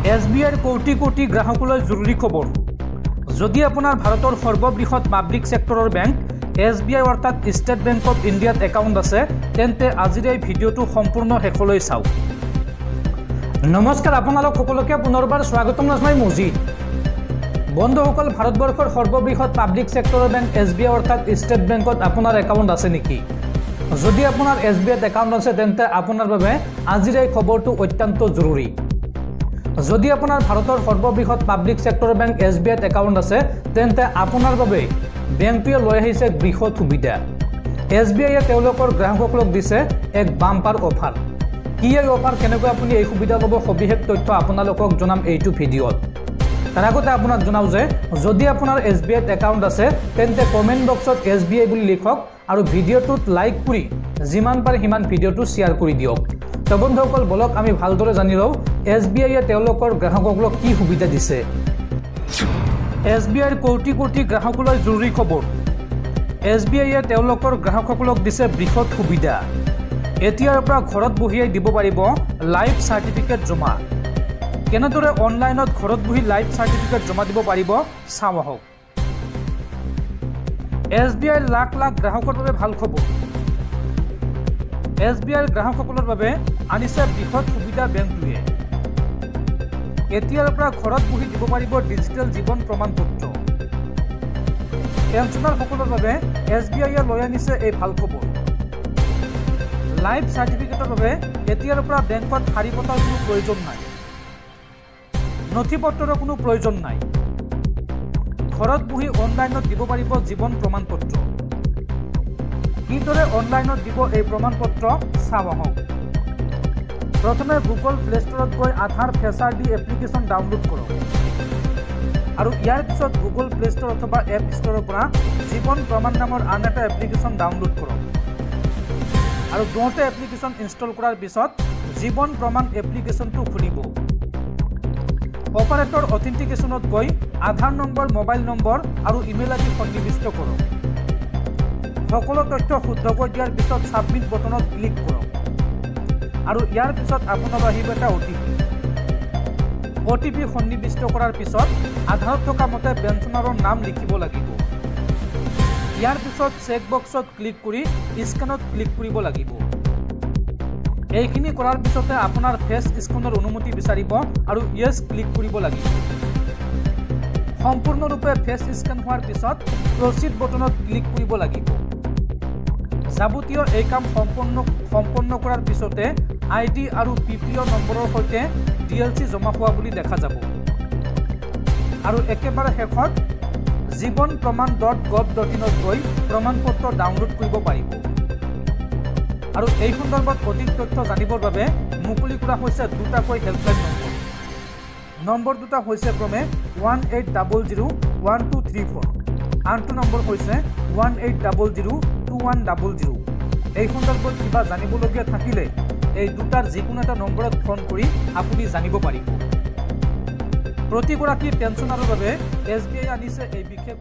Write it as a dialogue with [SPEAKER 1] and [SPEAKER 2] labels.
[SPEAKER 1] SBIৰ কোটি কোটি গ্ৰাহকলৈ জৰুৰী খবৰ। যদি আপোনাৰ ভাৰতৰ সৰ্ববৃহৎ পাব্লিক সেক্টৰৰ বেংক SBI অৰ্থাৎ ষ্টেট বেংক অফ ইণ্ডিয়াত একাউণ্ট আছে তেন্তে আজিৰ এই ভিডিঅ'টো সম্পূৰ্ণ শেষলৈ চাওক। নমস্কাৰ, আপোনালোক সকলোকে পুনৰবাৰ স্বাগতম জনাই মজিদ। বন্ধুসকল, ভাৰতবৰ্ষৰ সৰ্ববৃহৎ পাব্লিক সেক্টৰৰ বেংক SBI অৰ্থাৎ ষ্টেট বেংকত আপোনাৰ একাউণ্ট আছে নেকি? যদি আপোনাৰ SBIত একাউণ্ট আছে তেন্তে আপোনাৰ বাবে আজিৰ এই খবৰটো অত্যন্ত জৰুৰী। যদি আপোনাৰ ভাৰতৰ সৰ্ববৃহৎ পাব্লিক সেক্টৰ বেংক SBIত একাউণ্ট আছে তেন্তে আপোনাৰ বাবে বেংকটোৱে লৈ আহিছে বৃহৎ সুবিধা। SBIয়ে তেওঁলোকৰ গ্ৰাহকসকলক দিছে এক বাম্পাৰ অফাৰ। কি এই অফাৰ, কেনেকৈ আপুনি এই সুবিধা ল'ব, সবিশেষ তথ্য আপোনালোকক জনাম এইটো ভিডিঅ'ত। তাৰ আগতে আপোনাক জনাওঁ যে যদি আপোনাৰ SBIত একাউণ্ট আছে তেন্তে কমেণ্ট বক্সত SBI বুলি লিখক আৰু ভিডিঅ'টোত লাইক কৰি যিমান পাৰে সিমান ভিডিঅ'টো শ্বেয়াৰ কৰি দিয়ক। তো বন্ধুসকল, বলক আমি ভালদৰে জানি লওঁ SBIয়ে তেওঁলোকৰ গ্ৰাহকসকলক কি সুবিধা দিছে। SBIৰ কোটি কোটি গ্ৰাহকলৈ জৰুৰী খবৰ। SBIয়ে তেওঁলোকৰ গ্ৰাহকসকলক দিছে বৃহৎ সুবিধা। এতিয়াৰ পৰা ঘৰত বহিয়ে দিব পাৰিব লাইফ চাৰ্টিফিকেট জমা। কেনেদৰে অনলাইনত ঘৰত বহি লাইফ চাৰ্টিফিকেট জমা দিব পাৰিব চাওঁ আহক। SBIৰ লাখ লাখ গ্ৰাহকৰ বাবে ভাল খবৰ। SBIৰ গ্ৰাহকসকলৰ বাবে আনিছে বৃহৎ সুবিধা বেংকটোৱে। এতিয়াৰ পৰা ঘৰত বহি দিব পাৰিব ডিজিটেল জীৱন প্ৰমাণ পত্ৰ। পেঞ্চনাৰসকলৰ বাবে SBIয়ে লৈ আনিছে এই ভাল খবৰ। লাইফ চাৰ্টিফিকেটৰ বাবে এতিয়াৰ পৰা বেংকত শাৰী পতাৰ কোনো প্ৰয়োজন নাই, নথি পত্ৰৰ কোনো প্ৰয়োজন নাই। ঘৰত বহি অনলাইনত দিব পাৰিব জীৱন প্ৰমাণ পত্ৰ। কিদৰে অনলাইনত দিব এই প্ৰমাণ পত্ৰ চাওঁ আহক। প্ৰথমে গুগল প্লে ষ্টৰত গৈ আধাৰ ফেচাৰ দি এপ্লিকেশ্যন ডাউনলোড কৰক আৰু ইয়াৰ পিছত গুগল প্লে ষ্টৰ অথবা এপ ষ্টৰৰ পৰা জীৱন প্ৰমাণ নামৰ আন এটা এপ্লিকেশ্যন ডাউনলোড কৰক আৰু দুটা এপ্লিকেশ্যন ইনষ্টল কৰাৰ পিছত জীৱন প্ৰমাণ এপ্লিকেশ্যনটো খুলিব। অপাৰেটৰ অথেণ্টিকেশ্যনত গৈ আধাৰ নম্বৰ, মোবাইল নম্বৰ আৰু ইমেইল আইডি সন্নিৱিষ্ট কৰক। সকলো তথ্য শুদ্ধকৈ দিয়াৰ পিছত ছাবমিট বটনত ক্লিক কৰক আৰু ইয়াৰ পিছত আপোনাৰ আহিব এটা OTP সন্নিৱিষ্ট কৰাৰ পিছত আধাৰত থকা মতে পেঞ্চনাৰৰ নাম লিখিব লাগিব। ইয়াৰ পিছত চেক বক্সত ক্লিক কৰি স্কেনত ক্লিক কৰিব লাগিব। এইখিনি কৰাৰ পিছতে আপোনাৰ ফেচ স্কেনৰ অনুমতি বিচাৰিব আৰু ইয়েছ ক্লিক কৰিব লাগিব। সম্পূৰ্ণৰূপে ফেচ স্কেন হোৱাৰ পিছত প্ৰচিড বটনত ক্লিক কৰিব লাগিব। যাৱতীয় এই কাম সম্পন্ন কৰাৰ পিছতে ID আৰু PPO নম্বৰৰ সৈতে DLC জমা হোৱা বুলি দেখা যাব আৰু একেবাৰে শেষত জীৱন প্ৰমাণ .gov.in গৈ প্ৰমাণ পত্ৰ ডাউনলোড কৰিব পাৰিব। আৰু এই সন্দৰ্ভত অধিক তথ্য জানিবৰ বাবে মুকলি কৰা হৈছে দুটাকৈ হেল্পলাইন নম্বৰ। নম্বৰ দুটা হৈছে ক্ৰমে 18001234, আনটো নম্বৰ হৈছে 18002100। এই সন্দৰ্ভত কিবা জানিবলগীয়া থাকিলে এই দুটাৰ যিকোনো এটা নম্বৰত ফোন কৰি আপুনি জানিব পাৰিব। প্ৰতিগৰাকী পেঞ্চনাৰৰ বাবে SBIয়ে আনিছে এই বিশেষ